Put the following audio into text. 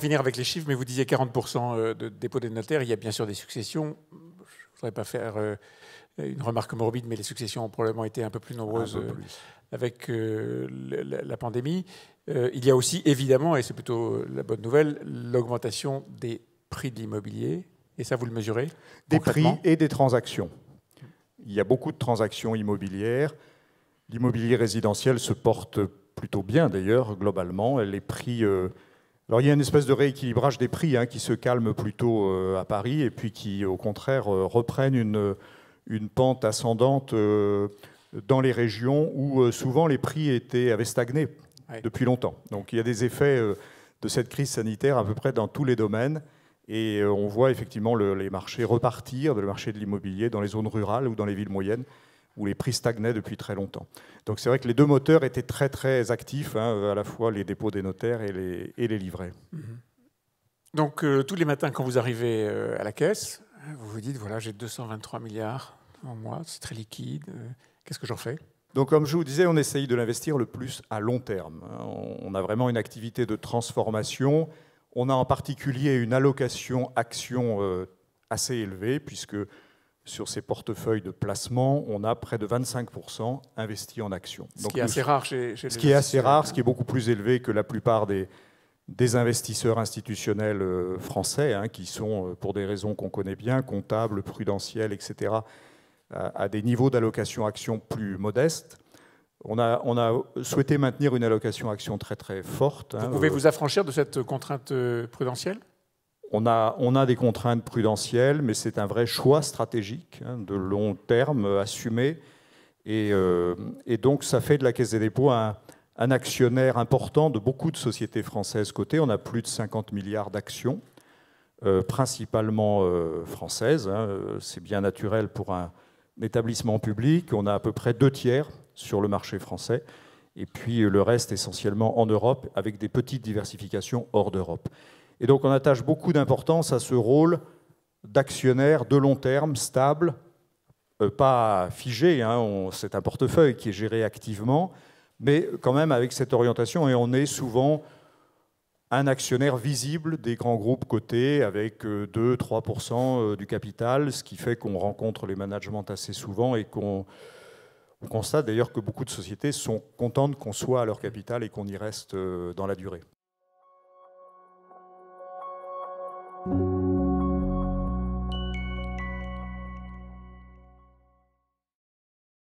finir avec les chiffres, mais vous disiez 40% de dépôt des notaires. Il y a bien sûr des successions. Je ne voudrais pas faire une remarque morbide, mais les successions ont probablement été un peu plus nombreuses avec la pandémie. Il y a aussi, évidemment, et c'est plutôt la bonne nouvelle, l'augmentation des prix de l'immobilier. Et ça, vous le mesurez? Des prix et des transactions. Il y a beaucoup de transactions immobilières. L'immobilier résidentiel se porte plutôt bien, d'ailleurs, globalement. Les prix... Alors, il y a une espèce de rééquilibrage des prix qui se calme plutôt à Paris et puis qui, au contraire, reprennent une pente ascendante dans les régions où souvent les prix avaient stagné depuis longtemps. Donc, il y a des effets de cette crise sanitaire à peu près dans tous les domaines. Et on voit effectivement les marchés repartir, le marché de l'immobilier dans les zones rurales ou dans les villes moyennes, où les prix stagnaient depuis très longtemps. Donc c'est vrai que les deux moteurs étaient très très actifs, à la fois les dépôts des notaires et les livrets. Donc tous les matins quand vous arrivez à la caisse, vous vous dites, voilà, j'ai 223 milliards en mois, c'est très liquide, qu'est-ce que j'en fais? Donc comme je vous disais, on essaye de l'investir le plus à long terme. On a vraiment une activité de transformation. On a en particulier une allocation action assez élevée, puisque sur ces portefeuilles de placement, on a près de 25% investis en actions. Ce qui est assez rare chez ce qui est assez rare, ce qui est beaucoup plus élevé que la plupart des investisseurs institutionnels français, qui sont, pour des raisons qu'on connaît bien, comptables, prudentiels, etc., à des niveaux d'allocation action plus modestes. On a souhaité maintenir une allocation action très très forte. Vous pouvez vous affranchir de cette contrainte prudentielle ? On a des contraintes prudentielles, mais c'est un vrai choix stratégique de long terme assumé. Et donc, ça fait de la Caisse des dépôts un actionnaire important de beaucoup de sociétés françaises cotées. On a plus de 50 milliards d'actions, principalement françaises. C'est bien naturel pour un établissement public. On a à peu près 2/3 sur le marché français. Et puis le reste essentiellement en Europe, avec des petites diversifications hors d'Europe. Et donc on attache beaucoup d'importance à ce rôle d'actionnaire de long terme, stable, pas figé, c'est un portefeuille qui est géré activement, mais quand même avec cette orientation, et on est souvent un actionnaire visible des grands groupes cotés avec 2-3% du capital, ce qui fait qu'on rencontre les managements assez souvent et qu'on constate d'ailleurs que beaucoup de sociétés sont contentes qu'on soit à leur capital et qu'on y reste dans la durée.